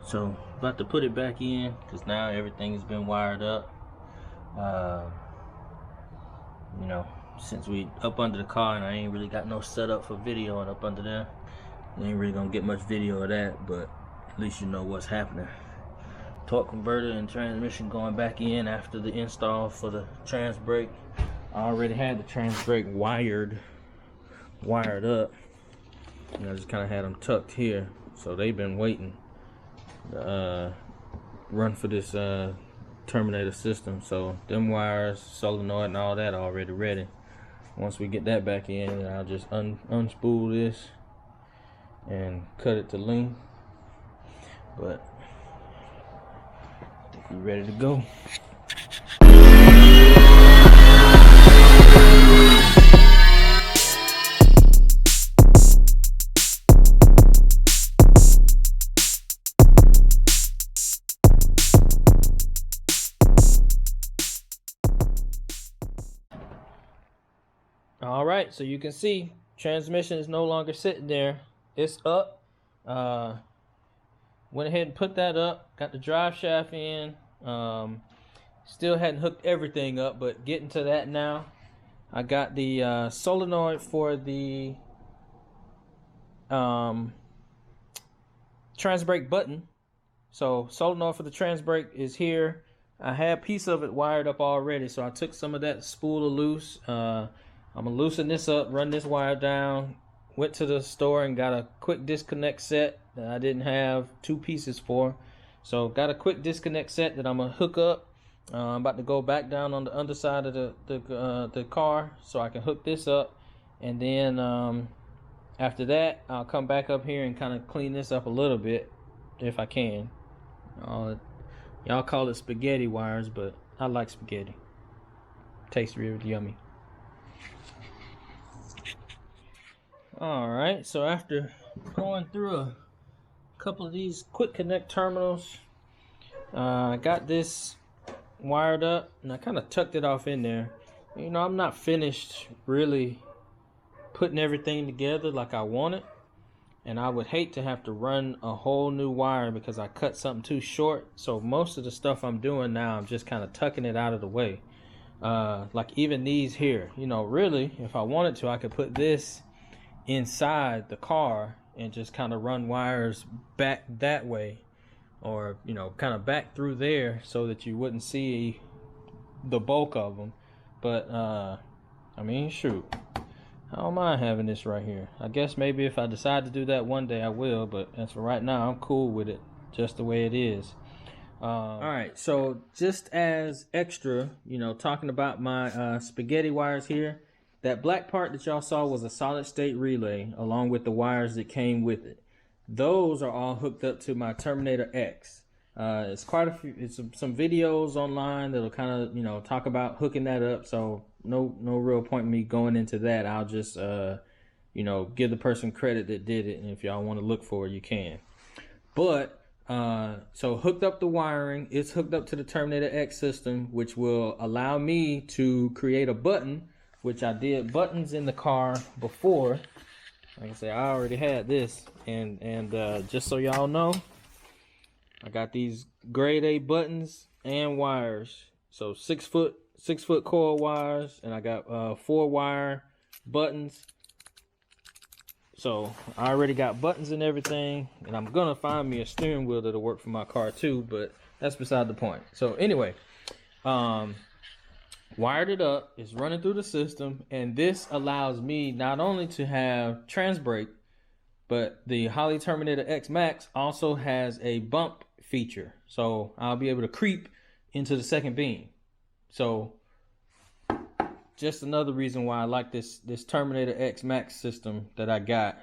So about to put it back in because now everything's been wired up. You know, since we up under the car and I ain't really got no setup for video and up under there, you ain't really gonna get much video of that, but at least you know what's happening. Torque converter and transmission going back in after the install for the TransBrake. I already had the TransBrake wired up, and I just kind of had them tucked here, so they've been waiting to run for this Terminator system. So them wires, solenoid and all that are already ready. Once we get that back in, I'll just unspool this and cut it to length. But I think we're ready to go. All right, so you can see transmission is no longer sitting there. It's up. Went ahead and put that up. Got the drive shaft in. Still hadn't hooked everything up, but getting to that now. I got the solenoid for the TransBrake button. So solenoid for the TransBrake is here. I had a piece of it wired up already, so I took some of that spool loose. I'm gonna loosen this up, run this wire down. Went to the store and got a quick disconnect set that I didn't have two pieces for. So got a quick disconnect set that I'm gonna hook up. I'm about to go back down on the underside of the car so I can hook this up, and then after that I'll come back up here and kind of clean this up a little bit if I can. Y'all call it spaghetti wires, but I like spaghetti. Tastes really yummy. Alright, so after going through a couple of these quick connect terminals, I got this wired up and I kind of tucked it off in there. You know, I'm not finished really putting everything together like I want it, and I would hate to have to run a whole new wire because I cut something too short. So most of the stuff I'm doing now, I'm just kind of tucking it out of the way. Like even these here, you know, really if I wanted to, I could put this inside the car and just kind of run wires back that way, or you know, kind of back through there so that you wouldn't see the bulk of them. But I mean, shoot, I don't mind having this right here. I guess maybe if I decide to do that one day I will, but as for right now, I'm cool with it just the way it is. All right, so just as extra, you know, talking about my spaghetti wires here, that black part that y'all saw was a solid state relay along with the wires that came with it. Those are all hooked up to my Terminator X. It's quite a few, it's some videos online that'll kind of, you know, talk about hooking that up. So no real point in me going into that. I'll just, you know, give the person credit that did it. And if y'all want to look for it, you can. But, so hooked up the wiring, it's hooked up to the Terminator X system, which will allow me to create a button, which I did buttons in the car before. Like I said, I already had this, and just so y'all know, I got these grade A buttons and wires. So 6 foot coil wires, and I got 4-wire buttons. So I already got buttons and everything, and I'm gonna find me a steering wheel that'll work for my car too, but that's beside the point. So anyway, wired it up, it's running through the system, and this allows me not only to have TransBrake, but the Holley Terminator X Max also has a bump feature. So I'll be able to creep into the second beam. So just another reason why I like this Terminator X Max system that I got,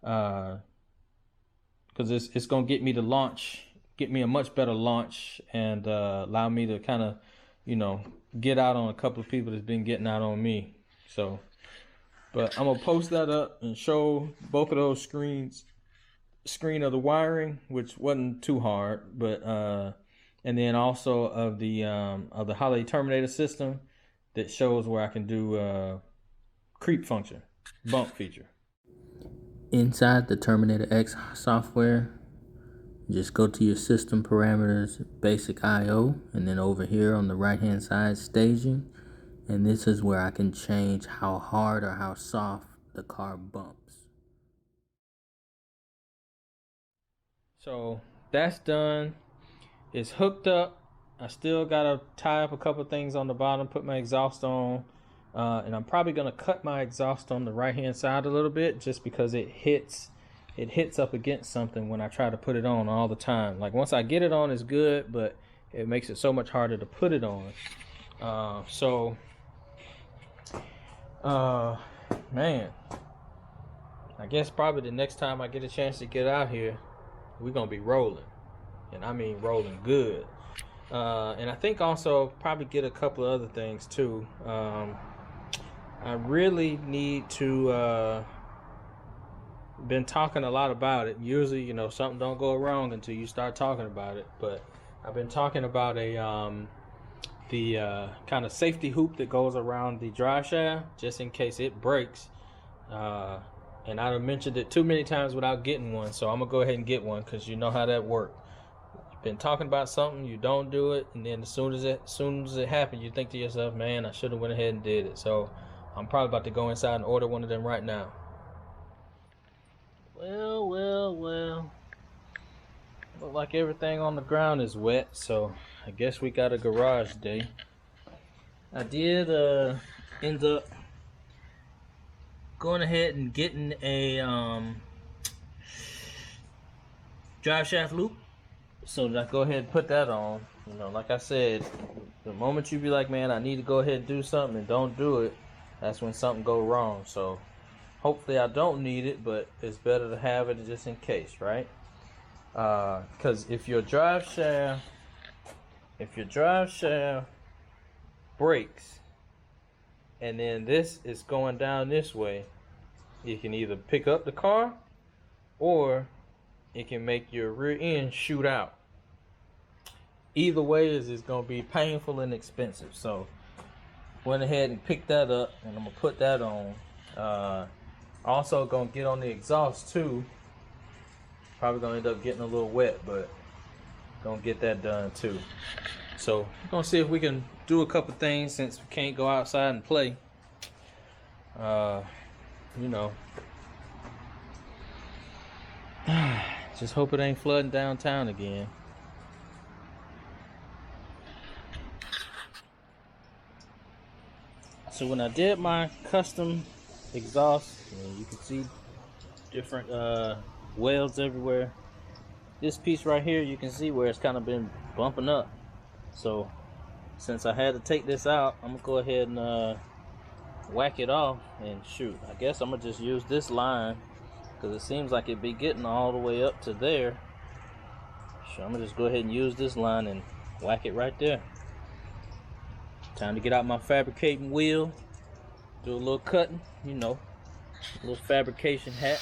because it's gonna get me to launch, get me a much better launch, and allow me to kind of, you know, get out on a couple of people that's been getting out on me. So, but I'm gonna post that up and show both of those screen of the wiring, which wasn't too hard, but and then also of the Holley Terminator system that shows where I can do creep function, bump feature. Inside the Terminator X software, just go to your system parameters, basic IO, and then over here on the right hand side, staging. And this is where I can change how hard or how soft the car bumps. So that's done. It's hooked up. I still gotta tie up a couple things on the bottom, put my exhaust on, and I'm probably gonna cut my exhaust on the right hand side a little bit, just because it hits up against something when I try to put it on all the time. Like once I get it on, it's good, but it makes it so much harder to put it on. Man, I guess probably the next time I get a chance to get out here, we're gonna be rolling, and I mean rolling good. And I think also probably get a couple of other things too. I really need to been talking a lot about it. Usually, you know, something don't go wrong until you start talking about it, but I've been talking about the kind of safety hoop that goes around the drive shaft just in case it breaks. And I've mentioned it too many times without getting one, so I'm gonna go ahead and get one, because you know how that works. You've been talking about something, you don't do it, and then as soon as it happens, you think to yourself, man, I should have went ahead and did it. So I'm probably about to go inside and order one of them right now. Well, look like everything on the ground is wet, so I guess we got a garage day. I did end up going ahead and getting a drive shaft loop, so I go ahead and put that on. You know, like I said, the moment you be like, man, I need to go ahead and do something, and don't do it, that's when something go wrong. So hopefully I don't need it, but it's better to have it just in case, right? Because if your drive shaft breaks and then this is going down this way, you can either pick up the car or it can make your rear end shoot out. Either way is going to be painful and expensive. So went ahead and picked that up, and I'm gonna put that on. Also gonna get on the exhaust too. Probably gonna end up getting a little wet, but gonna get that done too. So we're gonna see if we can do a couple things since we can't go outside and play. You know, just hope it ain't flooding downtown again. So when I did my custom exhaust, you can see different welds everywhere. This piece right here, you can see where it's kind of been bumping up. So since I had to take this out, I'm gonna go ahead and whack it off, and shoot, I guess I'm gonna just use this line, because it seems like it'd be getting all the way up to there. So I'm gonna just go ahead and use this line and whack it right there. Time to get out my fabricating wheel, do a little cutting, you know, a little fabrication hat.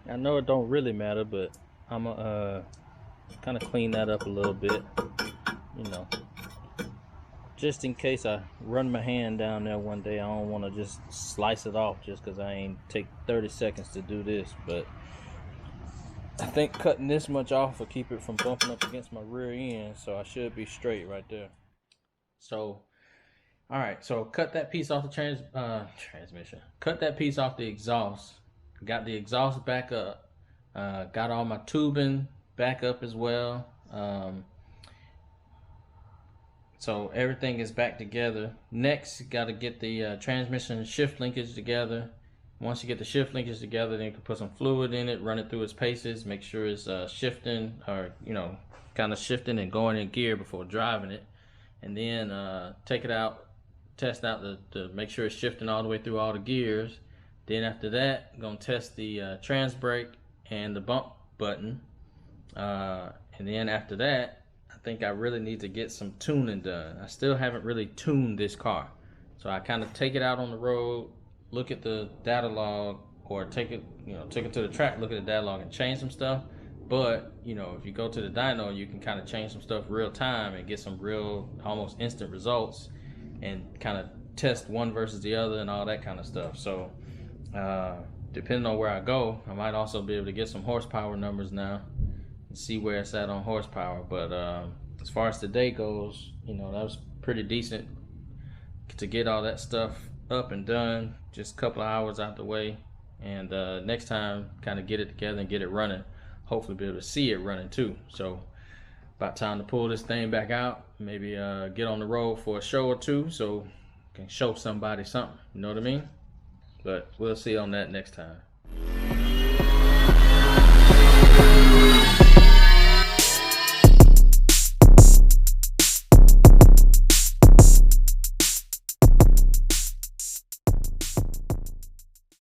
I know it don't really matter, but I'm gonna kind of clean that up a little bit, you know, just in case I run my hand down there one day. I don't want to just slice it off just because I ain't take 30 seconds to do this. But I think cutting this much off will keep it from bumping up against my rear end, so I should be straight right there. So all right, so cut that piece off the transmission. Cut that piece off the exhaust. Got the exhaust back up. Got all my tubing back up as well. So everything is back together. Next, you got to get the transmission and shift linkage together. Once you get the shift linkage together, then you can put some fluid in it, run it through its paces, make sure it's shifting, or you know, kind of shifting and going in gear before driving it, and then take it out, test out to make sure it's shifting all the way through all the gears. Then after that, I'm gonna test the TransBrake and the bump button, and then after that, I think I really need to get some tuning done. I still haven't really tuned this car, so I kind of take it out on the road, look at the data log, or take it to the track, look at the data log, and change some stuff. But you know, if you go to the dyno, you can kind of change some stuff real time and get some real almost instant results, and kind of test one versus the other and all that kind of stuff. So depending on where I go, I might also be able to get some horsepower numbers now and see where it's at on horsepower. But as far as today goes, you know, that was pretty decent to get all that stuff up and done, just a couple of hours out the way. And next time, kind of get it together and get it running. Hopefully be able to see it running too. So about time to pull this thing back out, maybe get on the road for a show or two so I can show somebody something, you know what I mean? But we'll see on that next time.